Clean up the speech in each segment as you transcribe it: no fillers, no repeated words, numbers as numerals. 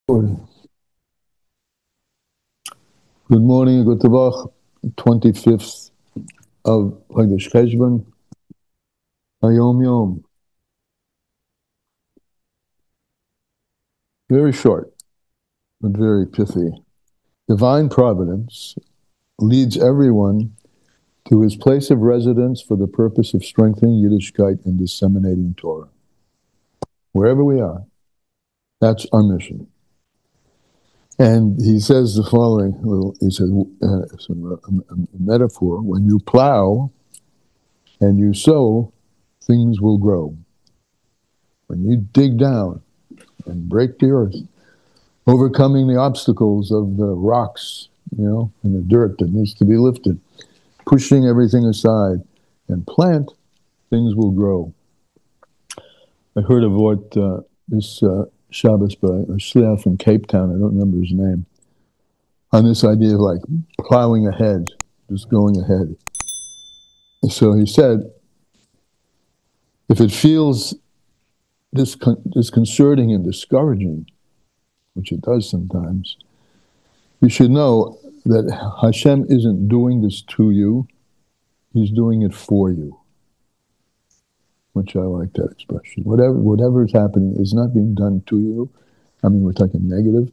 Good morning, good Tavach, 25th of Cheshbon, Hayom Yom. Very short, but very pithy. Divine providence leads everyone to his place of residence for the purpose of strengthening Yiddishkeit and disseminating Torah. Wherever we are, that's our mission. And he says the following, he says, a metaphor, when you plow and you sow, things will grow. When you dig down and break the earth, overcoming the obstacles of the rocks, and the dirt that needs to be lifted, pushing everything aside and plant, things will grow. I heard of what this Shabbos by a shliach from Cape Town, I don't remember his name, on this idea of like plowing ahead, just going ahead. And so he said, if it feels disconcerting and discouraging, which it does sometimes, you should know that Hashem isn't doing this to you, He's doing it for you. Which I like that expression. Whatever is happening is not being done to you. I mean, we're talking negative.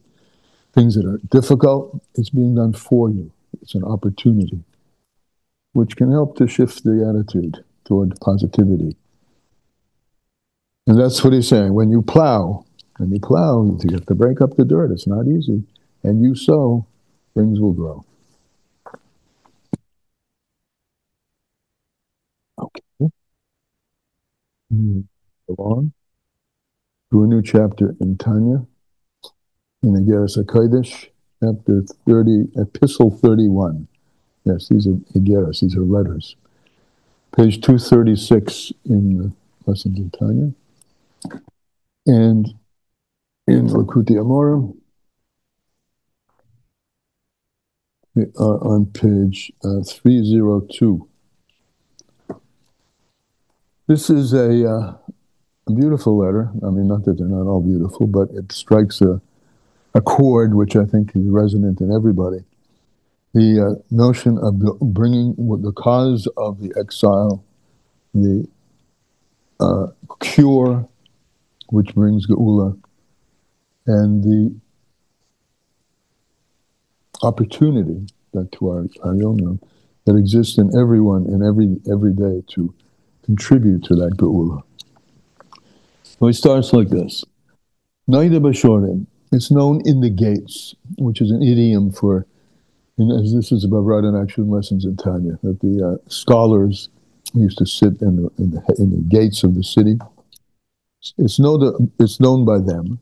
Things that are difficult, it's being done for you. It's an opportunity, which can help to shift the attitude toward positivity. And that's what he's saying. When you plow, you have to break up the dirt. It's not easy. And you sow, things will grow. Okay. Go on to a new chapter in Tanya, in Ahavas Yisroael, chapter 30, epistle 31. Yes, these are Ahavas, these are letters. Page 236 in the lessons in Tanya. And in Lakuti Amorim, we are on page 302. This is a beautiful letter. I mean, not that they're not all beautiful, but it strikes a chord which I think is resonant in everybody. The notion of bringing the cause of the exile, the cure which brings Geula, and the opportunity, back to our Yom, that exists in everyone and every day to contribute to that Geula. So he starts like this. Naida Bashorim, it's known in the gates, which is an idiom for, as this is above right in action lessons in Tanya, that the scholars used to sit in the gates of the city. It's known by them.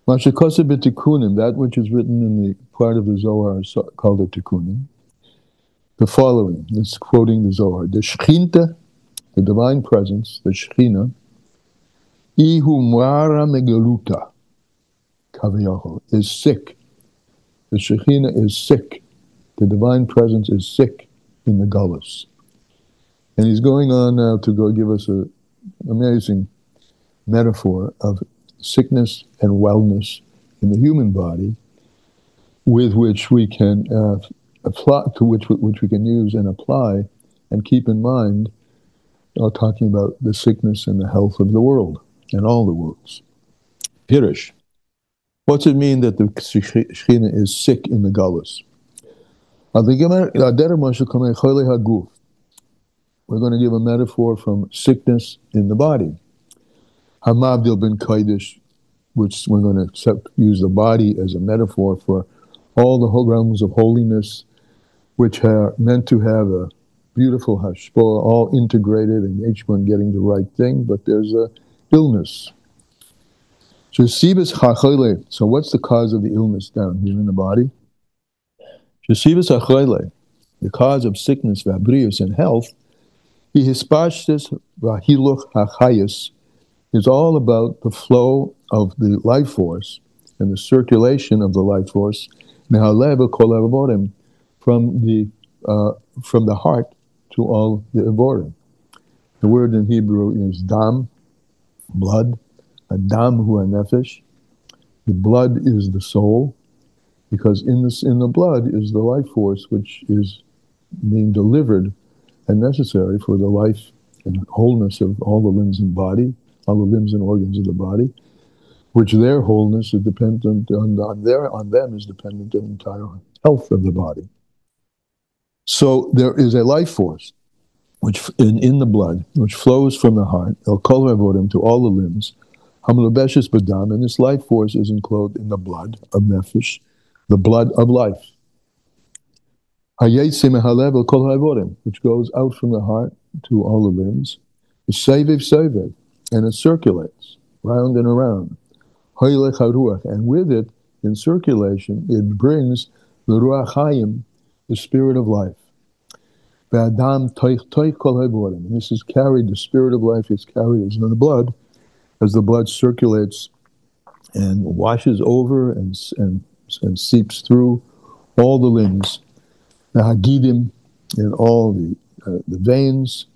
Mashakasa b'tikunim, that which is written in the part of the Zohar called the Tikunim. The following, it's quoting the Zohar. The Shechinta, the divine presence, the Shechina, Ihu Mara Megaluta, Kaviyachol, is sick. The Shechina is sick. The divine presence is sick in the Golus. And he's going on now to go give us an amazing metaphor of sickness and wellness in the human body, with which we can apply, to which we can use and apply and keep in mind, talking about the sickness and the health of the world and all the worlds. Pirish. What's it mean that the Shechina is sick in the Golus? We're going to give a metaphor from sickness in the body. Hamavdil ben Kaidish, which we're going to use the body as a metaphor for all the whole realms of holiness, which are meant to have a beautiful hashpoah, all integrated, and each one getting the right thing, but there's a illness. So what's the cause of the illness down here in the body? The cause of sickness, vabrius, and health, is all about the flow of the life force and the circulation of the life force from the heart to all the Avorim. The word in Hebrew is dam, blood, adam hu nefesh, The blood is the soul, because in the blood is the life force which is being delivered and necessary for the life and wholeness of all the limbs and body, all the limbs and organs of the body, which their wholeness is dependent on them is dependent on the entire health of the body. So there is a life force which in the blood, which flows from the heart, el kol havodim, to all the limbs, hamlebeshes badam, and this life force is enclosed in the blood of nefesh, the blood of life. Hayetze mehalev el kol havodim, which goes out from the heart to all the limbs, sevev, and it circulates round and around. Hoylech haruach, and with it, in circulation, it brings the ruach hayim, the spirit of life. And this is carried, the spirit of life is carried as in the blood, as the blood circulates and washes over and seeps through all the limbs, the hagidim, and all the veins,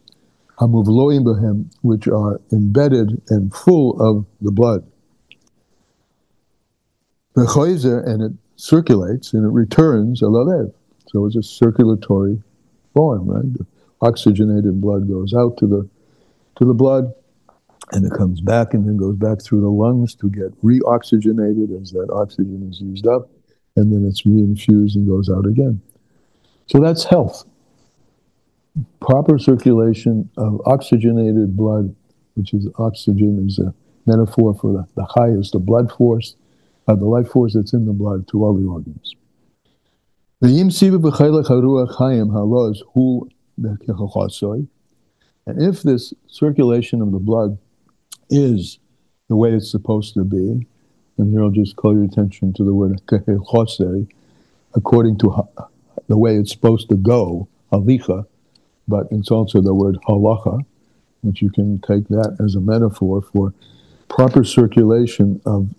hamuvloim behem, which are embedded and full of the blood. And it circulates and it returns alalev. So it's a circulatory form, right? The oxygenated blood goes out to the blood, and it comes back and then goes back through the lungs to get reoxygenated as that oxygen is used up, and then it's reinfused and goes out again. So that's health. Proper circulation of oxygenated blood, which is oxygen, is a metaphor for the highest, the blood force, the life force that's in the blood to all the organs. And if this circulation of the blood is the way it's supposed to be, and here I'll just call your attention to the word according to the way it's supposed to go, halicha, but it's also the word halacha, which you can take that as a metaphor for proper circulation of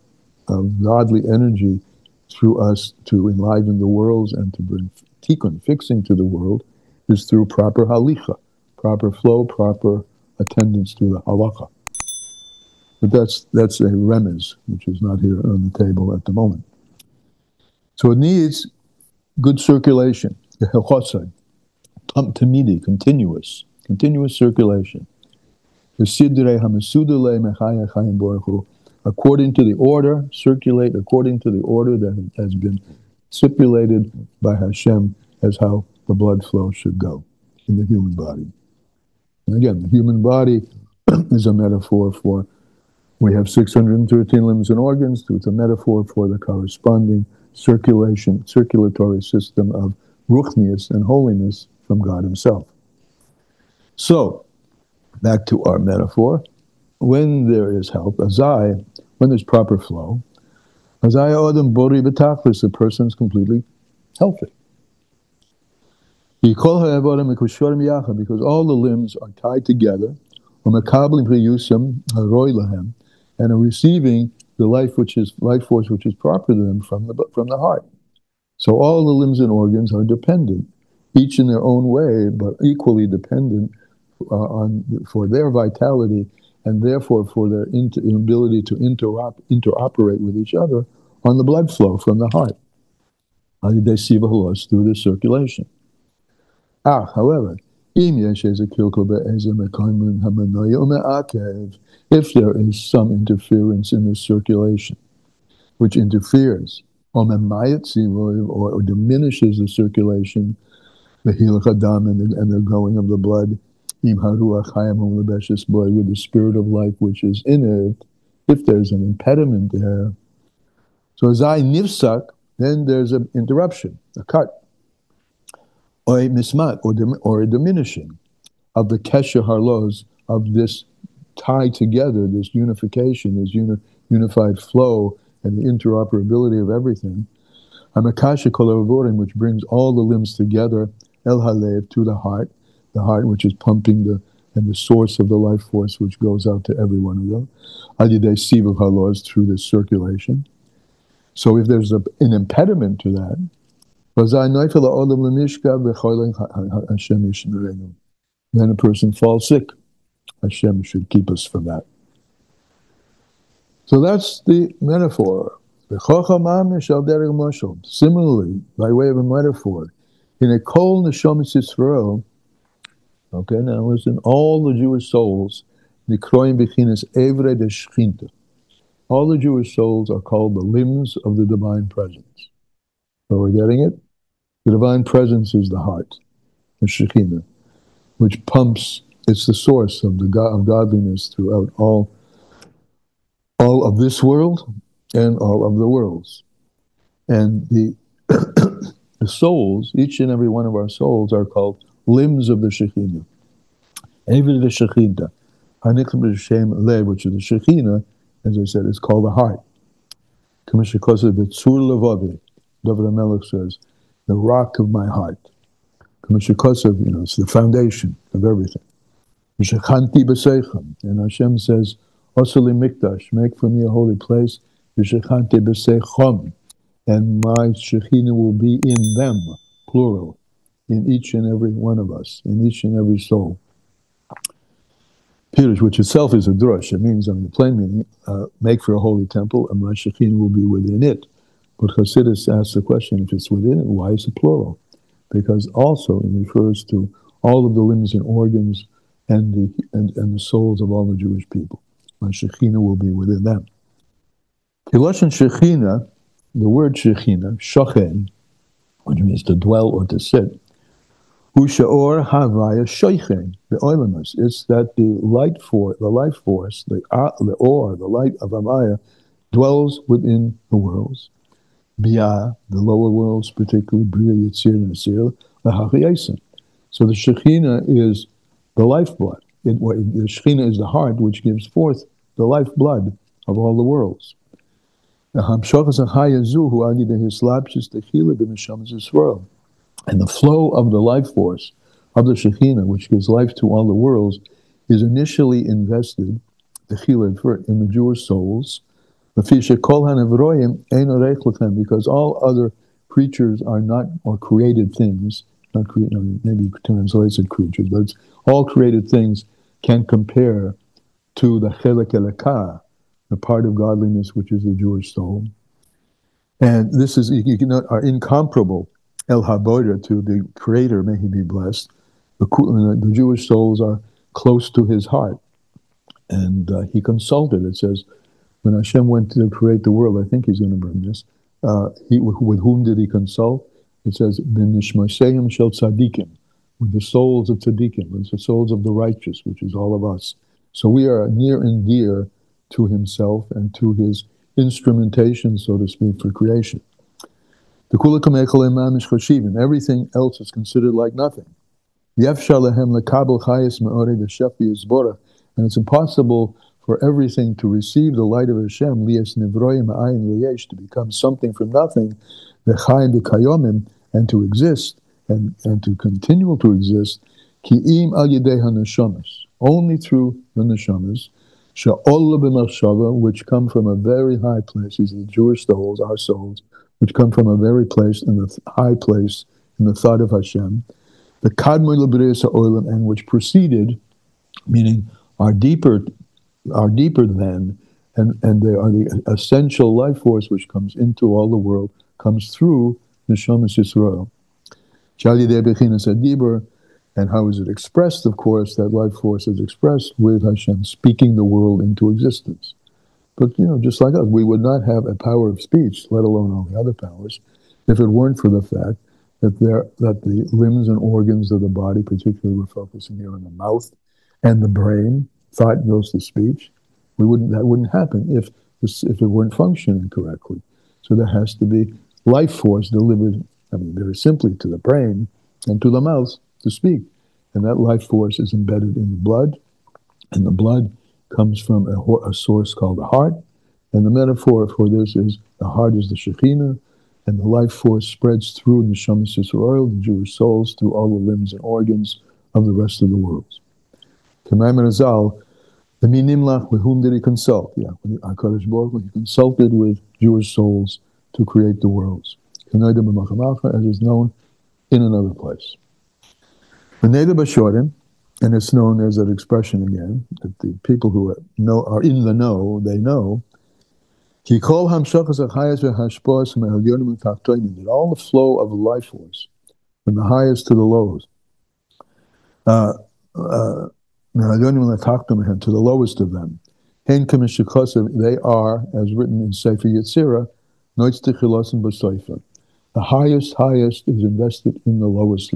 godly energy through us to enliven the worlds and to bring tikkun, fixing to the world, is through proper halicha, proper flow, proper attendance to the halacha. But that's a remez, which is not here on the table at the moment. So it needs good circulation, tamidi, continuous circulation. According to the order, circulate according to the order that has been stipulated by Hashem as how the blood flow should go in the human body. And again, the human body is a metaphor for, we have 613 limbs and organs, so it's a metaphor for the corresponding circulatory system of ruchnius and holiness from God Himself. So, back to our metaphor. When there is health, when there's proper flow, the person is completely healthy. Because all the limbs are tied together, and are receiving the life force which is proper to them from the heart. So all the limbs and organs are dependent, each in their own way, but equally dependent for their vitality, and therefore for their ability to interoperate with each other on the blood flow from the heart. Through the circulation. However, if there is some interference in this circulation, which interferes, or diminishes the circulation, the and the going of the blood, with the spirit of life which is in it, if there's an impediment there, so zai nifsak, then there's an interruption, a cut, or a mismat, or a diminishing of the kesher harlos, of this tie together, this unification, this unified flow, and the interoperability of everything. Hamakasha kol which brings all the limbs together, el halev, to the heart which is pumping and the source of the life force which goes out to every one of them. Adidei sivav halos, through this circulation. So if there's an impediment to that, then a person falls sick. Hashem should keep us from that. So that's the metaphor. Similarly, by way of a metaphor, in a kol neshamas Yisroael, okay, now listen, all the Jewish souls, nikroim bechinas evre de shchinta. All the Jewish souls are called the limbs of the divine presence. So we're getting it? The divine presence is the heart, the Shekhinah, which pumps, it's the source of the of godliness throughout all of this world and all of the worlds. And the the souls, each and every one of our souls are called limbs of the Shekhinah. Even the Shekhinah, which is the Shekhinah, as I said, is called the heart. David HaMelech says, the rock of my heart. It's the foundation of everything. And Hashem says, Osali Mikdash, make for me a holy place. And my Shekhinah will be in them, plural, in each and every one of us, in each and every soul. Pirush, which itself is a drush. It means, on the plain meaning, make for a holy temple, and my Shekhinah will be within it. But Chassidus asks the question, if it's within it, why is it plural? Because also it refers to all of the limbs and organs and the souls of all the Jewish people. My Shekhinah will be within them. Kiloshan Shekhinah, the word Shekhinah, Shochen, which means to dwell or to sit, Ushaor Havaya Shoichen, the Oilamus. It's that the life force, the light of Havaya, dwells within the worlds. Bia, the lower worlds, particularly Bria, Yitzir, and Asir, the Hachiyasa. So the Shekhinah is the lifeblood. The Shekhinah is the heart which gives forth the lifeblood of all the worlds. And the flow of the life force of the Shekhinah, which gives life to all the worlds, is initially invested, the chiled, in the Jewish souls, because all other creatures are not, or created things, not maybe translates it creatures, but all created things can compare to the chelek elokah, the part of godliness which is the Jewish soul. And this is, are incomparable, El Haboda, to the Creator, may He be blessed. The Jewish souls are close to His heart. And He consulted, it says, when Hashem went to create the world, I think He's going to bring this, with whom did He consult? It says, Ben Nishmasheim Shel Tzadikim, with the souls of Tzadikim, with the souls of the righteous, which is all of us. So we are near and dear to Himself and to His instrumentation, so to speak, for creation. Everything else is considered like nothing. And it's impossible for everything to receive the light of Hashem, to become something from nothing, and to exist, and to continue to exist, only through the neshamas, which come from a very high place. These are the Jewish souls, our souls, which come from a very place, in the high place, in the thought of Hashem, the kadmoi l'b'riyas ha'olam, and which preceded, meaning are deeper than, and they are the essential life force which comes into all the world, comes through Neshamas Yisroael. And how is it expressed? Of course, that life force is expressed with Hashem speaking the world into existence. But, just like us, we would not have a power of speech, let alone all the other powers, if it weren't for the fact that the limbs and organs of the body, particularly we're focusing here on the mouth and the brain, thought goes to speech. That wouldn't happen if it weren't functioning correctly. So there has to be life force delivered, very simply, to the brain and to the mouth to speak. And that life force is embedded in the blood, and the blood comes from a source called the heart. And the metaphor for this is the heart is the Shekhinah, and the life force spreads through Neshamas Yisroael, the Jewish souls, through all the limbs and organs of the rest of the world. K'maimon Azal, the Minimlach, with whom did He consult? HaKadosh Baruch Hu, He consulted with Jewish souls to create the worlds. As is known in another place. V'neda b'shorim, and it's known as that expression again, that the people who are in the know, they know, That all the flow of life force, from the highest to the lowest, to the lowest of them, they are, as written in Sefer Yetzirah, the highest is invested in the lowest.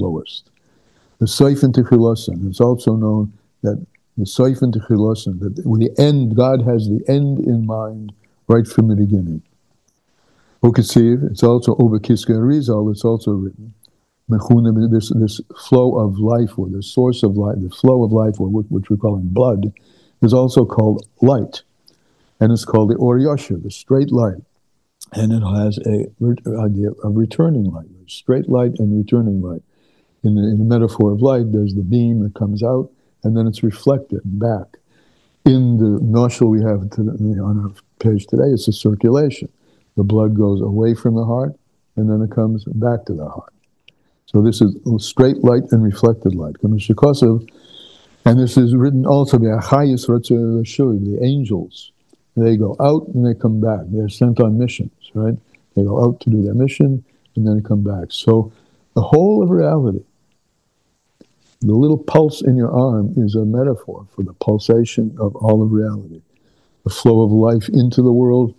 The Seifen Techilosan. It's also known that the Seifen Techilosan, that when the end, God has the end in mind right from the beginning. Uketziv, it's also over Kiska Rizal, it's also written, this flow of life, or the source of life, the flow of life, or which we call in blood, is also called light. And it's called the Or Yasher, the straight light. And it has a idea of returning light, straight light and returning light. In the metaphor of light, there's the beam that comes out, and then it's reflected back. In the noshel we have on our page today, it's a circulation. The blood goes away from the heart, and then it comes back to the heart. So this is straight light and reflected light. And this is written also by Ahavas Yisroael, the angels. They go out and they come back. They're sent on missions, right? They go out to do their mission, and then they come back. So the whole of reality, the little pulse in your arm, is a metaphor for the pulsation of all of reality. The flow of life into the world,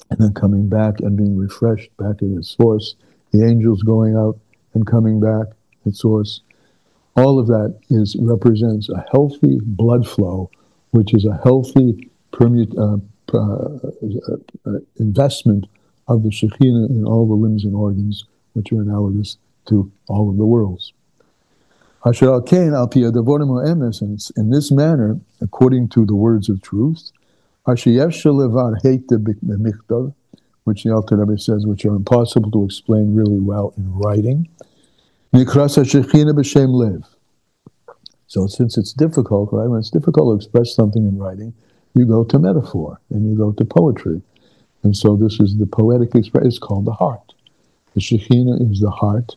and then coming back and being refreshed back at its source. The angels going out and coming back at source. All of that represents a healthy blood flow, which is a healthy investment of the Shekhinah in all the limbs and organs, which are analogous to all of the worlds. And in this manner, according to the words of truth, which the Alter Rebbe says, which are impossible to explain really well in writing. So since it's difficult, right, when it's difficult to express something in writing, you go to metaphor, and you go to poetry. And so this is the poetic expression. It's called the heart. The Shekhinah is the heart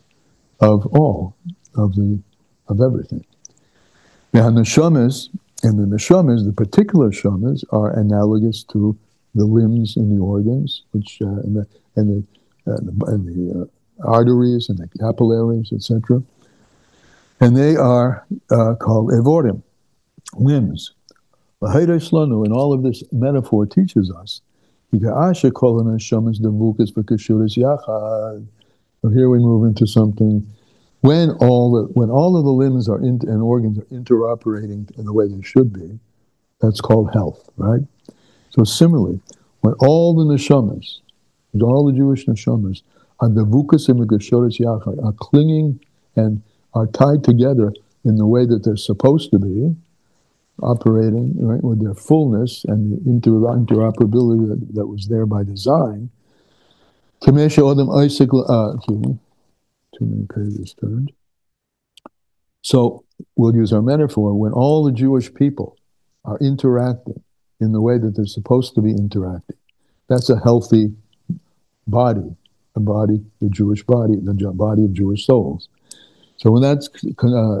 of all, of everything. Now, the neshamas, the particular neshamas, are analogous to the limbs and the organs, which and the arteries and the capillaries, etc. And they are called evorim, limbs. And all of this metaphor teaches us. So here we move into something. When all of the limbs and organs are interoperating in the way they should be, that's called health, right? So similarly, when all the neshamas, all the Jewish neshamas, are clinging and are tied together in the way that they're supposed to be, operating, right, with their fullness and the interoperability that was there by design. Too many pages turned. So we'll use our metaphor. When all the Jewish people are interacting in the way that they're supposed to be interacting, that's a healthy body, the Jewish body, the body of Jewish souls. So when that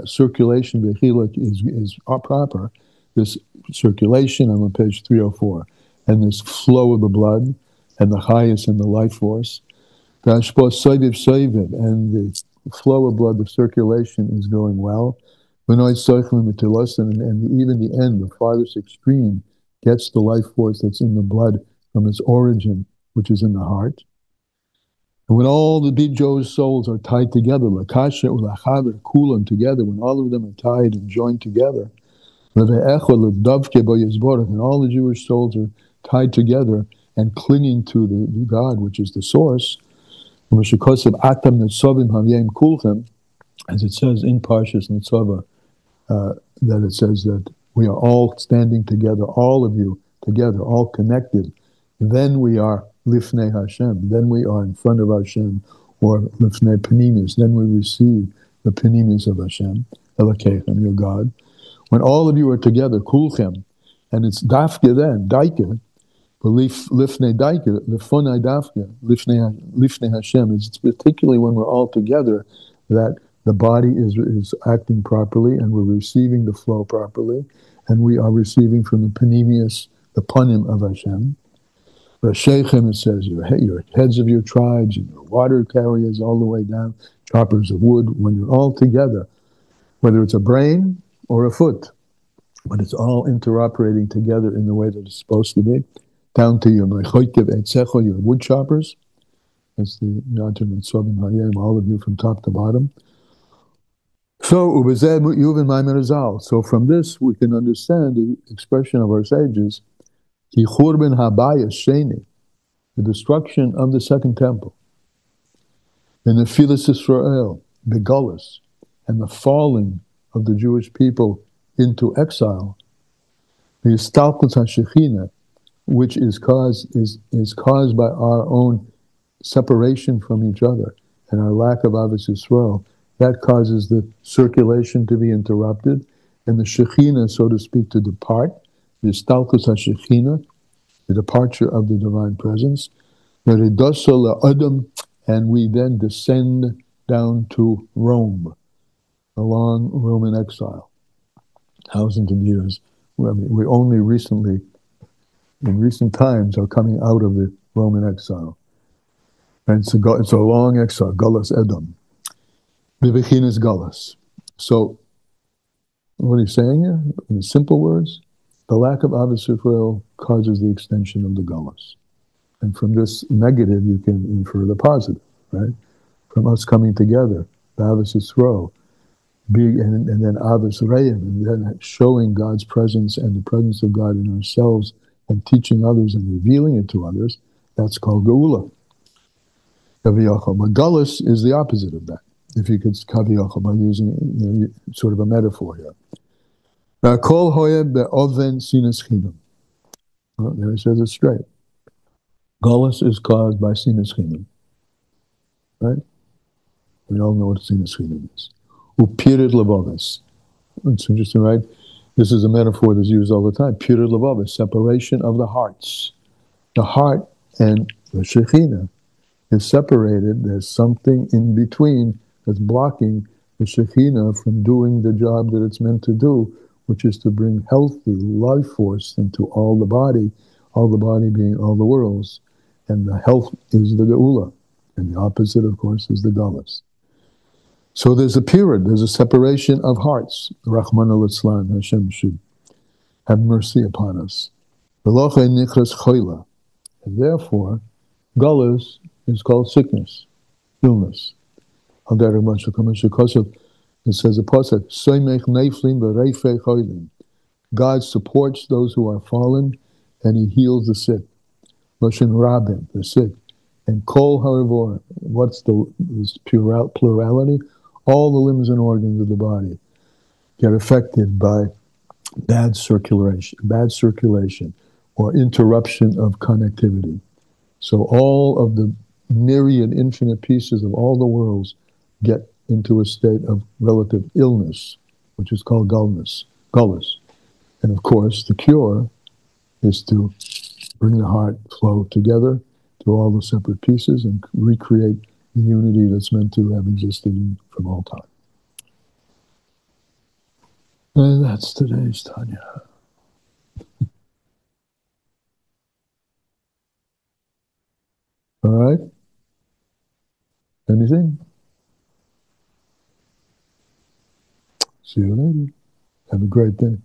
circulation is proper, this circulation, I'm on page 304, and this flow of the blood, and the highest in the life force, and the flow of blood, the circulation is going well. And even the end, the farthest extreme, gets the life force that's in the blood from its origin, which is in the heart. And when all the Bijos souls are tied together, Lakasha Ulachaver Kulan together, when all of them are tied and joined together, and all the Jewish souls are tied together and clinging to the God, which is the source, as it says in Parshas Netzava, that it says that we are all standing together, all of you together, all connected. Then we are Lifnei Hashem. Then we are in front of Hashem, or Lifnei Panimis. Then we receive the Panimis of Hashem, Elokechem, your God. When all of you are together, Kulchem, and it's Dafke then, Daike, Lifnei Daike, Lifonai Dafke, Lifnei Hashem. It's particularly when we're all together that the body is acting properly, and we're receiving the flow properly, and we are receiving from the Panemius, the Panim of Hashem. Rashechem, it says, your heads of your tribes, and your water carriers all the way down, choppers of wood, when you're all together, whether it's a brain or a foot, but it's all interoperating together in the way that it's supposed to be, down to your mechoikev etzecho, your wood choppers. That's the Yonatan and Sobim Hayim, all of you from top to bottom. So, so from this, we can understand the expression of our sages, Ki churban habayis sheni, the destruction of the second temple, and the Ahavas Yisroael, the Golus, and the falling of the Jewish people into exile, the istalkus hashechina, which is caused by our own separation from each other and our lack of Ahavas Yisroel, that causes the circulation to be interrupted and the Shekhinah, so to speak, to depart, the istalkus hashechina, the departure of the divine presence, and we then descend down to Rome, a long Roman exile, thousands of years. We only recently, in recent times, are coming out of the Roman exile. And it's a long exile, Golus Edom. Vivichinas Golus. So, what he's saying here, in simple words, the lack of Ahavas Yisroel causes the extension of the Golus. And from this negative, you can infer the positive, right? From us coming together, the Ahavas Yisroel, and then Ahavas Reim, and then showing God's presence and the presence of God in ourselves and teaching others and revealing it to others, that's called Geula. But Golus is the opposite of that, if you could kaviyachal, by using sort of a metaphor here. Kol hoya be'oven sinas chinam. Well, there it says it straight. Golus is caused by sinas chinam. Right? We all know what sinas chinam is. Upirid levavis. It's interesting, right? This is a metaphor that's used all the time. Pirid levavis, separation of the hearts. The heart and the Shekhinah is separated. There's something in between that's blocking the Shekhinah from doing the job that it's meant to do, which is to bring healthy life force into all the body being all the worlds. And the health is the Geula. And the opposite, of course, is the Golus. So there's a separation of hearts. Rahman al-Islam, Hashem should have mercy upon us. And therefore, Golus is called sickness, illness. It says a pasuk, God supports those who are fallen, and He heals the sick. Lashon rabim, the sick. And kol harivor, what's this plurality? All the limbs and organs of the body get affected by bad circulation, or interruption of connectivity. So all of the myriad, infinite pieces of all the worlds get into a state of relative illness, which is called Golus. And of course, the cure is to bring the heart flow together to all the separate pieces and recreate the unity that's meant to have existed from all time. And that's today's Tanya. All right? Anything? See you later. Have a great day.